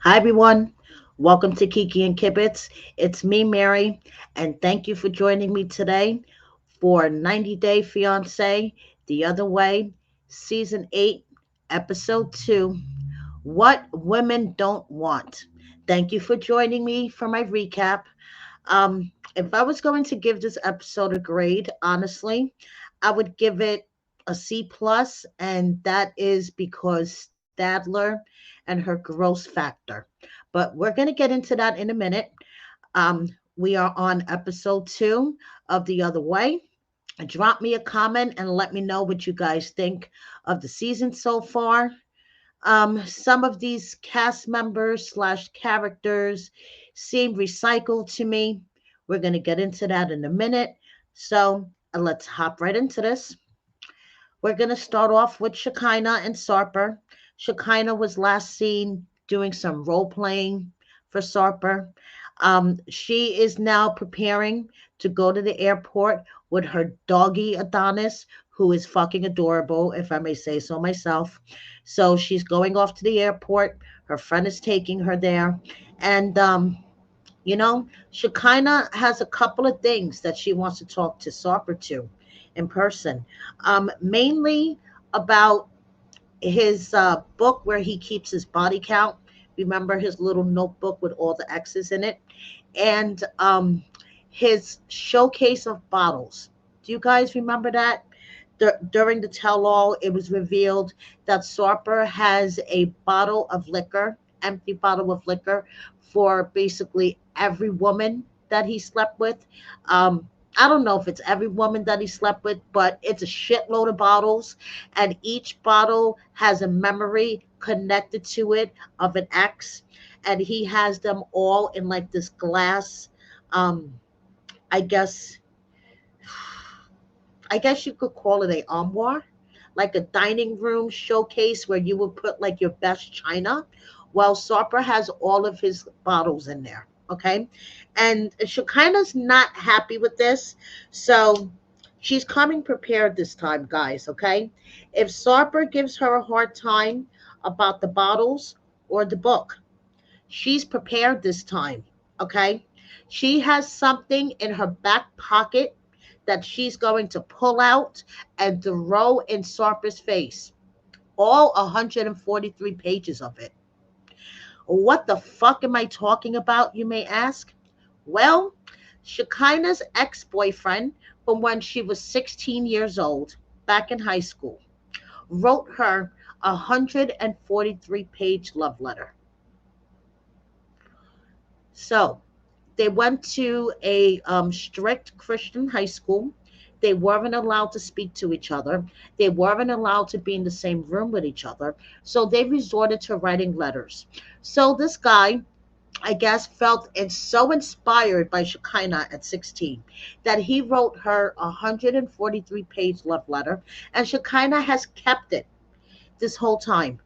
Hi, everyone. Welcome to Kiki and Kibitz. It's me, Mary, and thank you for joining me today for 90 Day Fiancé, The Other Way, Season 8, Episode 2, What Women Don't Want. Thank you for joining me for my recap. If I was going to give this episode a grade, honestly, I would give it a C plus, and that is because Stadler and her gross factor. But we're going to get into that in a minute. Um, we are on episode 2 of The Other Way. Drop me a comment and let me know what you guys think of the season so far. Some of these cast members slash characters seem recycled to me. We're going to get into that in a minute. So let's hop right into this. We're going to start off with Shekinah and Sarper. Shekinah was last seen doing some role playing for Sarper. She is now preparing to go to the airport with her doggy Adonis, who is fucking adorable, if I may say so myself. So she's going off to the airport. Her friend is taking her there. And, Shekinah has a couple of things that she wants to talk to Sarper to in person, mainly about his book where he keeps his body count. Remember his little notebook with all the X's in it? And his showcase of bottles. Do you guys remember that? During the tell all, it was revealed that Sarper has a bottle of liquor, empty bottle of liquor, for basically every woman that he slept with. I don't know if it's every woman that he slept with, but it's a shitload of bottles, and each bottle has a memory connected to it of an ex, and he has them all in like this glass. Um, I guess I guess you could call it a armoire, like a dining room showcase where you would put like your best china. Well, Sarper has all of his bottles in there. Okay. And Shekinah's not happy with this. So she's coming prepared this time, guys. Okay. If Sarper gives her a hard time about the bottles or the book, she's prepared this time. Okay. She has something in her back pocket that she's going to pull out and throw in Sarper's face. All 143 pages of it. What the fuck am I talking about, you may ask? Well, Shekinah's ex boyfriend from when she was 16 years old, back in high school, wrote her a 143-page love letter. So they went to a strict Christian high school. They weren't allowed to speak to each other. They weren't allowed to be in the same room with each other. So they resorted to writing letters. So this guy, I guess, felt and so inspired by Shekinah at 16 that he wrote her a 143-page love letter, and Shekinah has kept it this whole time.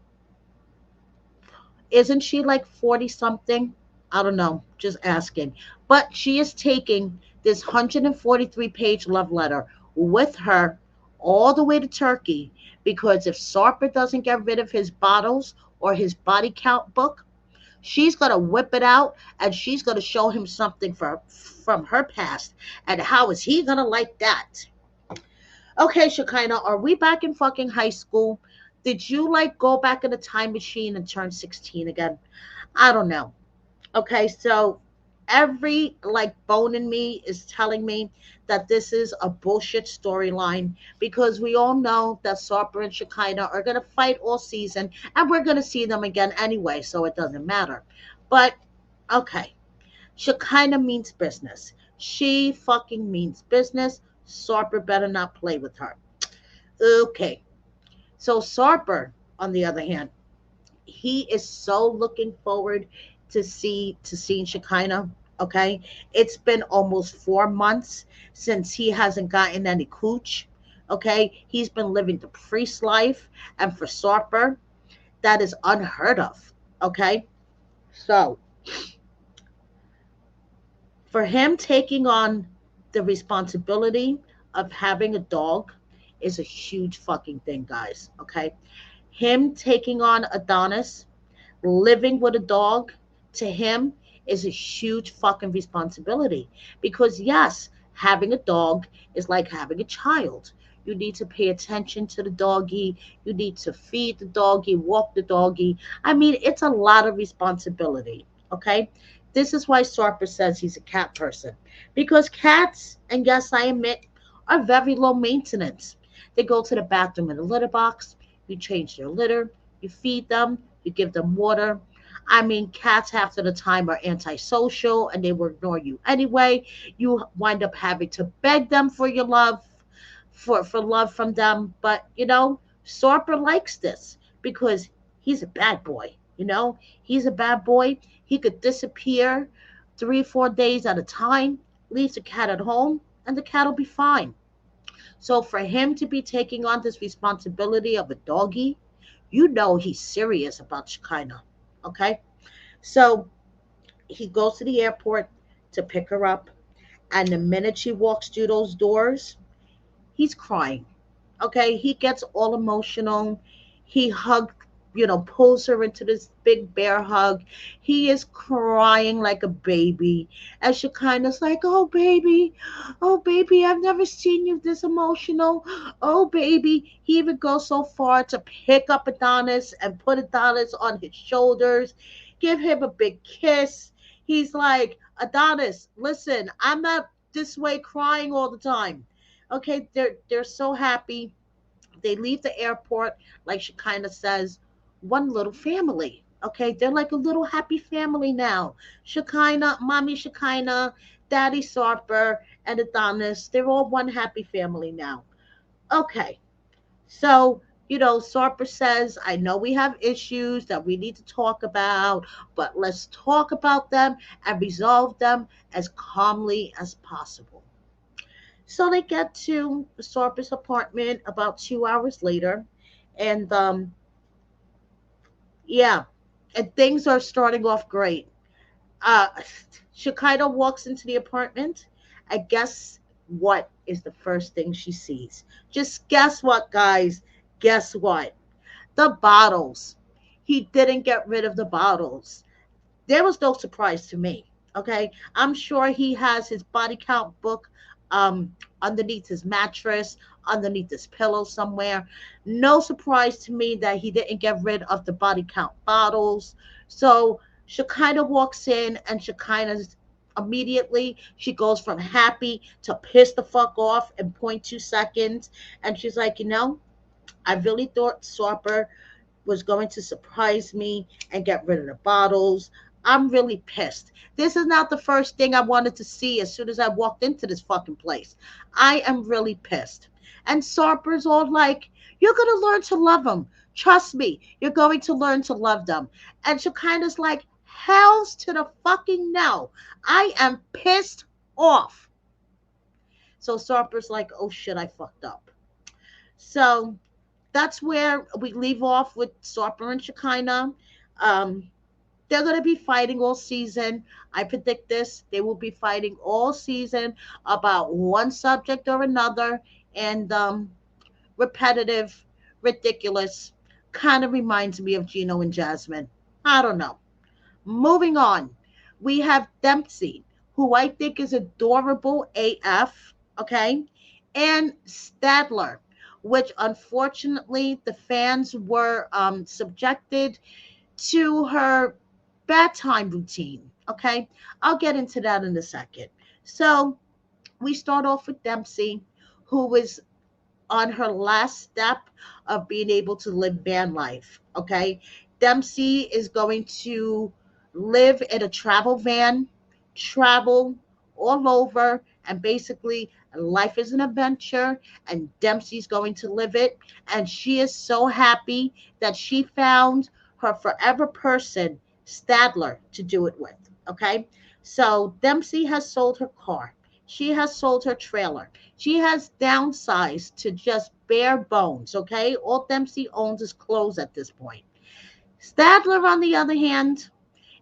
Isn't she like 40 something? I don't know, just asking. But she is taking this 143-page love letter with her all the way to Turkey because if Sarper doesn't get rid of his bottles or his body count book, she's going to whip it out and she's going to show him something from her past. And how is he going to like that? Okay, Shekinah, are we back in fucking high school? Did you like go back in the time machine and turn 16 again? I don't know. Okay, so every like bone in me is telling me that this is a bullshit storyline because we all know that Sarper and Shekinah are gonna fight all season and we're gonna see them again anyway, so it doesn't matter. But okay, Shekinah means business. She fucking means business. Sarper better not play with her. Okay, so Sarper, on the other hand, he is so looking forward to seeing Shekinah. Okay, it's been almost 4 months since he hasn't gotten any cooch. Okay, he's been living the priest life, and for Sarper, that is unheard of. Okay, so for him taking on the responsibility of having a dog is a huge fucking thing, guys. Okay, him taking on Adonis living with a dog to him is a huge fucking responsibility. Because, yes, having a dog is like having a child. You need to pay attention to the doggy. You need to feed the doggy, walk the doggy. I mean, it's a lot of responsibility. Okay. This is why Sarper says he's a cat person. Because cats, and yes, I admit, are very low maintenance. They go to the bathroom in a litter box. You change their litter. You feed them. You give them water. I mean, cats half of the time are antisocial and they will ignore you anyway. You wind up having to beg them for your love, for love from them. But Sarper likes this because he's a bad boy. He's a bad boy. He could disappear 3, 4 days at a time, leaves the cat at home, and the cat will be fine. So for him to be taking on this responsibility of a doggy, he's serious about Shekinah. Okay? So he goes to the airport to pick her up, and the minute she walks through those doors, he's crying. Okay? He gets all emotional. He hugs, pulls her into this big bear hug. He is crying like a baby. And Shekinah's like, oh baby, I've never seen you this emotional. Oh baby. He even goes so far to pick up Adonis and put Adonis on his shoulders, give him a big kiss. He's like, Adonis, listen, I'm not this way crying all the time. Okay, they're so happy. They leave the airport, like Shekinah says, one little family. Okay, they're like a little happy family now. Shekinah, mommy Shekinah, daddy Sarper, and Adonis, they're all one happy family now. Okay, so Sarper says, I know we have issues that we need to talk about, but let's talk about them and resolve them as calmly as possible. So they get to Sarper's apartment about 2 hours later, and yeah, and things are starting off great. Uh, Shekinah walks into the apartment, and guess what is the first thing she sees? Just guess what, guys? Guess what? The bottles. He didn't get rid of the bottles. There was no surprise to me. Okay, I'm sure he has his body count book underneath his mattress, underneath his pillow somewhere. No surprise to me that he didn't get rid of the body count bottles. So Shekinah walks in, and Shekinah's immediately she goes from happy to pissed the fuck off in 0.2 seconds, and she's like, I really thought Sarper was going to surprise me and get rid of the bottles. I'm really pissed. This is not the first thing I wanted to see as soon as I walked into this fucking place. I am really pissed. And Sarper's all like, you're going to learn to love them. Trust me, you're going to learn to love them. And Shekinah's like, hells to the fucking no. I am pissed off. So Sarper's like, oh shit, I fucked up. So that's where we leave off with Sarper and Shekinah. They're going to be fighting all season. I predict this. They will be fighting all season about one subject or another, and repetitive, ridiculous. Kind of reminds me of Gino and Jasmine. I don't know. Moving on. We have Dempsey, who I think is adorable AF, okay? And Statler, which unfortunately the fans were subjected to her bad time routine. Okay, I'll get into that in a second. So we start off with Dempsey, who is on her last step of being able to live van life. Okay, Dempsey is going to live in a travel van, travel all over, and basically life is an adventure, and Dempsey's going to live it. And she is so happy that she found her forever person, Statler, to do it with. Okay, so Dempsey has sold her car. She has sold her trailer. She has downsized to just bare bones. Okay, all Dempsey owns is clothes at this point. Statler, on the other hand,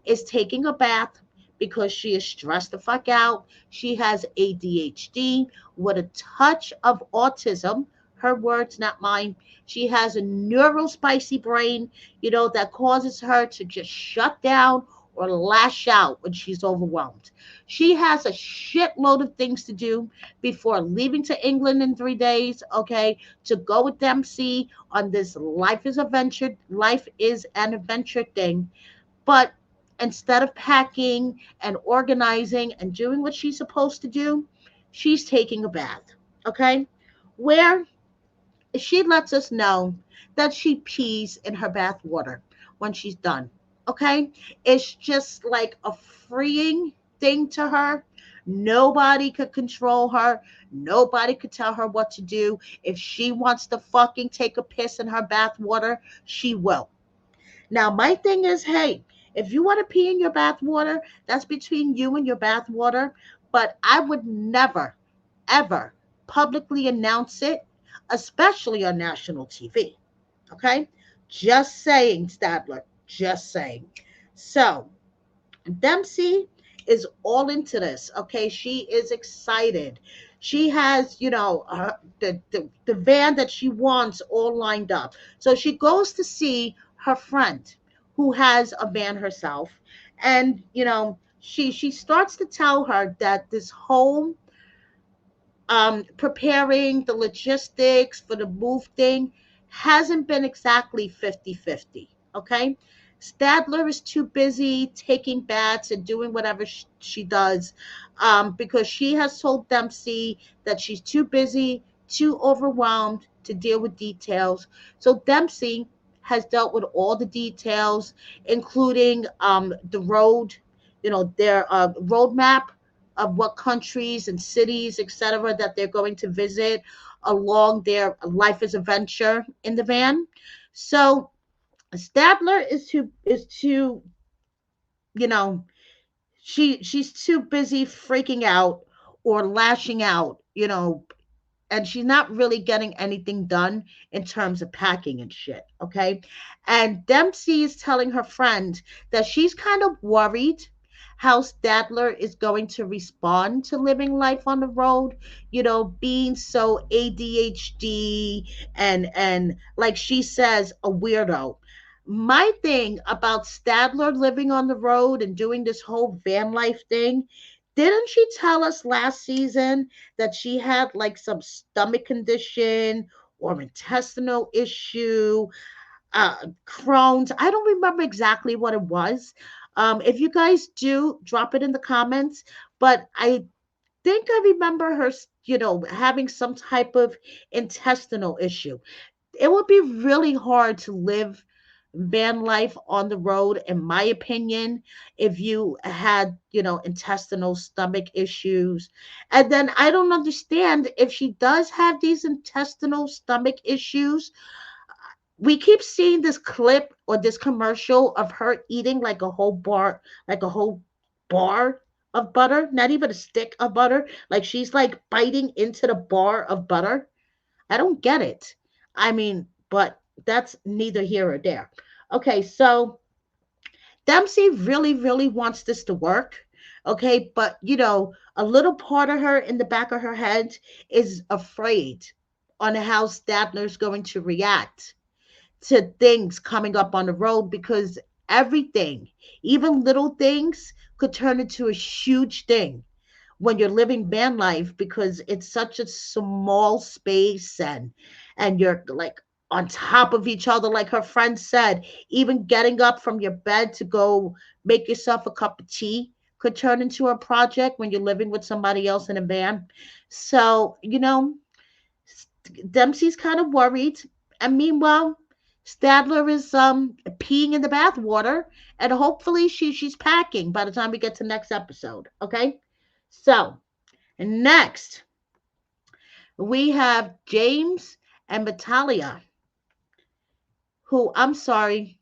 is taking a bath because she is stressed the fuck out. She has ADHD with a touch of autism. Her words, not mine. She has a neurospicy brain, that causes her to just shut down or lash out when she's overwhelmed. She has a shitload of things to do before leaving to England in 3 days, okay, to go with Dempsey on this life is an adventure thing. But instead of packing and organizing and doing what she's supposed to do, she's taking a bath, okay? Where she lets us know that she pees in her bath water when she's done. Okay? It's just like a freeing thing to her. Nobody could control her. Nobody could tell her what to do. If she wants to fucking take a piss in her bath water, she will. Now, my thing is, hey, if you want to pee in your bath water, that's between you and your bath water. But I would never, ever publicly announce it, especially on national TV. Okay? Just saying, Statler. Just saying. So, Dempsey is all into this. Okay? She is excited. She has, the van that she wants all lined up. So she goes to see her friend who has a van herself. And, she starts to tell her that this home preparing the logistics for the move thing hasn't been exactly 50-50. Okay. Stadler is too busy taking baths and doing whatever she does, because she has told Dempsey that she's too busy, too overwhelmed to deal with details. So Dempsey has dealt with all the details, including the road, their roadmap of what countries and cities, etc., that they're going to visit along their life as adventure in the van. So Stadler is too, you know, she's too busy freaking out or lashing out, and she's not really getting anything done in terms of packing and shit. Okay. And Dempsey is telling her friend that she's kind of worried how Statler is going to respond to living life on the road, being so ADHD and like she says, a weirdo. My thing about Stadler living on the road and doing this whole van life thing, didn't she tell us last season that she had like some stomach condition or intestinal issue, Crohn's? I don't remember exactly what it was. If you guys do, drop it in the comments. But I think I remember her, having some type of intestinal issue. It would be really hard to live van life on the road, in my opinion, if you had, intestinal stomach issues. And then I don't understand, if she does have these intestinal stomach issues, we keep seeing this clip or this commercial of her eating like a whole bar of butter, not even a stick of butter. Like she's like biting into the bar of butter. I don't get it. I mean, but that's neither here or there. Okay, so Dempsey really, really wants this to work. Okay, but a little part of her in the back of her head is afraid on how Statler's going to react to things coming up on the road, because everything, even little things, could turn into a huge thing when you're living van life, because it's such a small space, and you're like on top of each other, like her friend said. Even getting up from your bed to go make yourself a cup of tea could turn into a project when you're living with somebody else in a van. So Dempsey's kind of worried, and meanwhile, Stadler is peeing in the bath water, and hopefully she's packing by the time we get to next episode. Okay, so next we have James and Matalia, who, I'm sorry,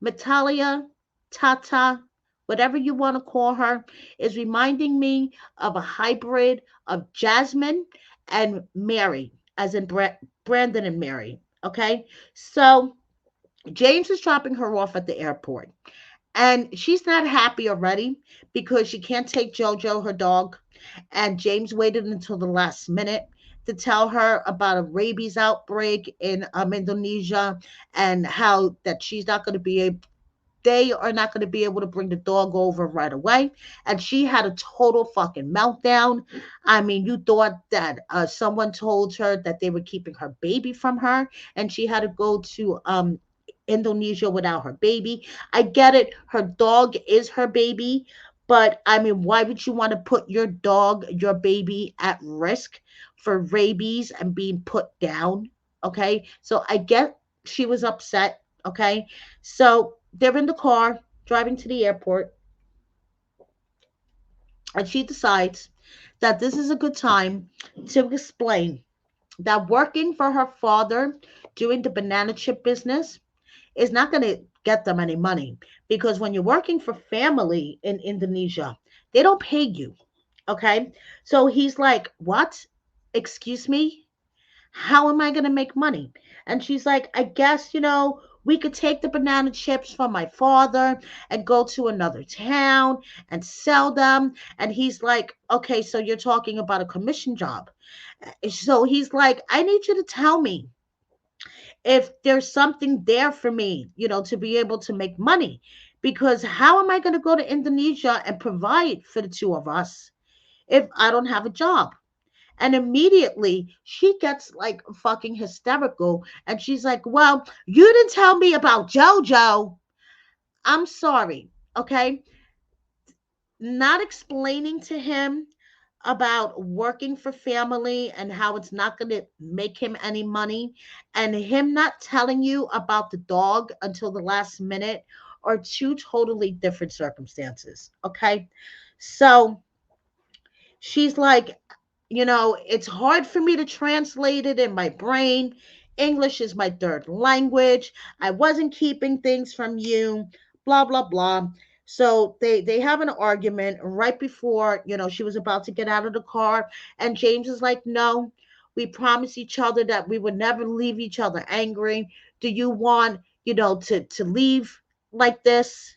Matalia, Tata, whatever you want to call her, is reminding me of a hybrid of Jasmine and Mary, as in Brandon and Mary. Okay, so James is dropping her off at the airport, and she's not happy already because she can't take Jojo, her dog, and James waited until the last minute. to tell her about a rabies outbreak in Indonesia, and how that she's not going to be able they are not going to be able to bring the dog over right away. And she had a total fucking meltdown. I mean, you thought that someone told her that they were keeping her baby from her, and she had to go to Indonesia without her baby. I get it. Her dog is her baby. But I mean, why would you want to put your dog, your baby, at risk for rabies and being put down? Okay. So I get she was upset. Okay. So they're in the car driving to the airport, and she decides that this is a good time to explain that working for her father doing the banana chip business is not going to get them any money, because when you're working for family in Indonesia, they don't pay you. Okay. So he's like, what? Excuse me? How am I going to make money? And she's like, I guess, we could take the banana chips from my father and go to another town and sell them. And he's like, okay, so you're talking about a commission job. So he's like, I need you to tell me if there's something there for me, to be able to make money. Because how am I going to go to Indonesia and provide for the two of us if I don't have a job? And immediately she gets like fucking hysterical. And she's like, well, you didn't tell me about JoJo. I'm sorry. Okay. Not explaining to him about working for family and how it's not going to make him any money, and him not telling you about the dog until the last minute, are two totally different circumstances. Okay. So she's like, it's hard for me to translate it in my brain. English is my third language. I wasn't keeping things from you, blah, blah, blah. So they have an argument right before, she was about to get out of the car. And James is like, no, we promised each other that we would never leave each other angry. Do you want, to leave like this?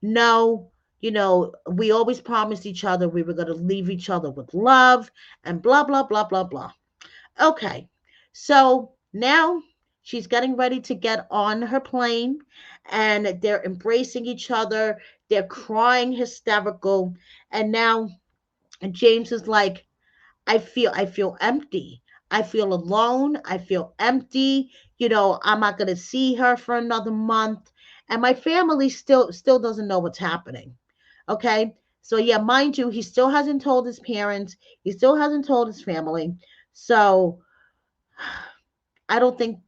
No, we always promised each other we were going to leave each other with love, and blah, blah, blah, blah, blah. Okay. So now she's getting ready to get on her plane, and they're embracing each other. They're crying hysterical. And now James is like, I feel empty. I feel alone. I feel empty. I'm not going to see her for another month, and my family still doesn't know what's happening. Okay? So yeah, mind you, he still hasn't told his parents. He still hasn't told his family. So I don't think,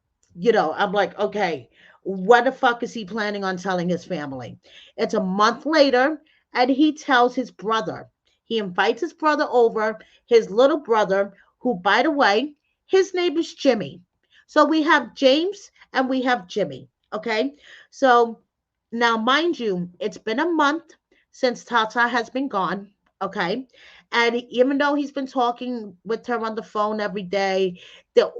I'm like, okay, what the fuck is he planning on telling his family? It's a month later, and he tells his brother. He invites his brother over, his little brother, who, by the way, his name is Jimmy. So we have James and we have Jimmy. Okay. So now, mind you, it's been a month since Tata has been gone. Okay. And even though he's been talking with her on the phone every day,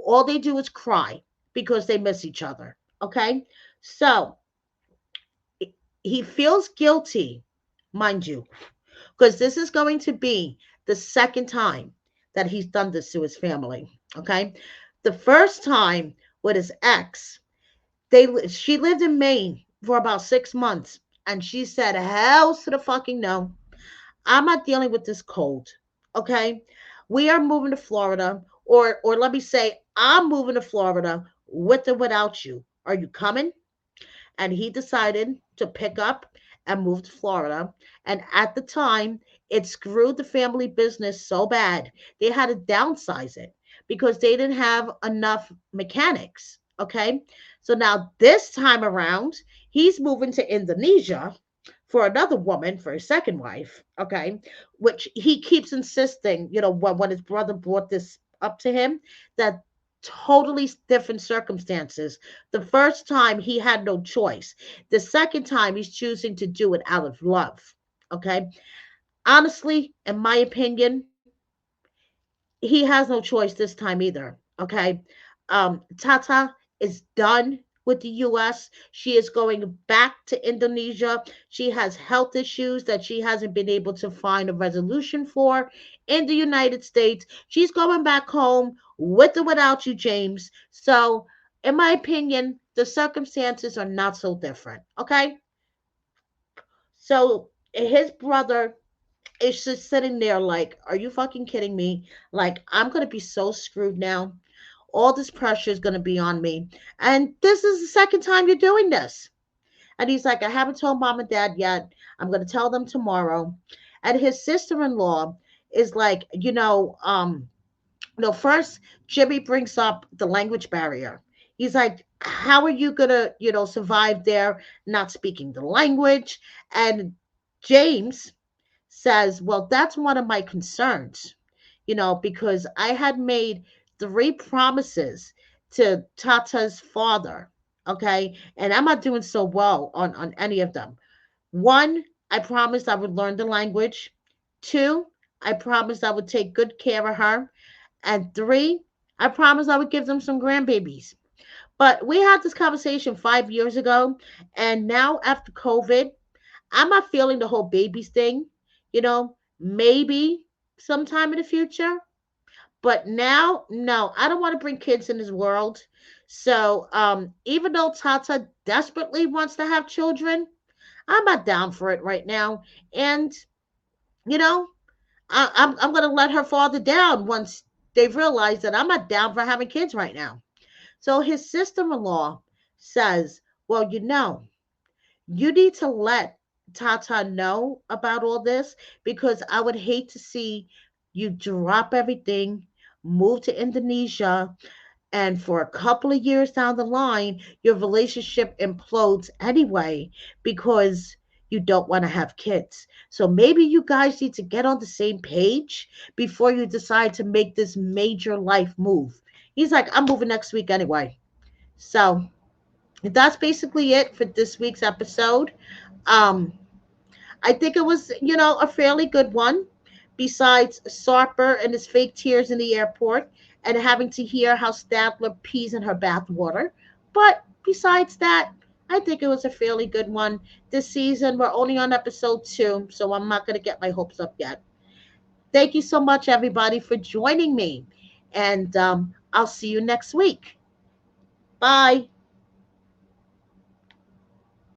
all they do is cry because they miss each other. Okay. So he feels guilty, mind you, because this is going to be the second time that he's done this to his family. Okay. The first time with his ex, she lived in Maine for about 6 months, and she said, hell to the fucking no. I'm not dealing with this cold. Okay. We are moving to Florida, or let me say, I'm moving to Florida with or without you. Are you coming? And he decided to pick up and move to Florida. And at the time, it screwed the family business so bad, they had to downsize it because they didn't have enough mechanics. Okay. So now this time around, he's moving to Indonesia for another woman, for his second wife. Okay. Which he keeps insisting, when his brother brought this up to him, that totally different circumstances. The first time he had no choice. The second time he's choosing to do it out of love. Okay. Honestly, in my opinion, he has no choice this time either. Okay. Tata is done with the US. She is going back to Indonesia. She has health issues that she hasn't been able to find a resolution for in the United States. She's going back home with or without you, James. So, in my opinion, the circumstances are not so different. Okay? So, his brother is just sitting there like, are you fucking kidding me? Like, I'm going to be so screwed now. All this pressure is going to be on me. And this is the second time you're doing this. And he's like, I haven't told mom and dad yet. I'm going to tell them tomorrow. And his sister-in-law is like, no, first Jimmy brings up the language barrier. He's like, how are you gonna, survive there not speaking the language? And James says, well, that's one of my concerns, because I had made three promises to Tata's father. Okay. And I'm not doing so well on any of them. One, I promised I would learn the language. Two, I promised I would take good care of her. And three, I promised I would give them some grandbabies. But we had this conversation 5 years ago. And now after COVID, I'm not feeling the whole babies thing. Maybe sometime in the future. But now, no, I don't want to bring kids in this world. So even though Tata desperately wants to have children, I'm not down for it right now. And, you know, I'm going to let her father down once they've realized that I'm not down for having kids right now. So his sister-in-law says, well, you need to let Tata know about all this because I would hate to see you drop everything, move to Indonesia, and for a couple of years down the line, your relationship implodes anyway because you don't want to have kids. So maybe you guys need to get on the same page before you decide to make this major life move. He's like, I'm moving next week anyway. So that's basically it for this week's episode. Um, I think it was, a fairly good one, besides Sarper and his fake tears in the airport and having to hear how Statler pees in her bathwater. But besides that, I think it was a fairly good one. This season, we're only on episode 2, so I'm not going to get my hopes up yet. Thank you so much, everybody, for joining me. And I'll see you next week. Bye.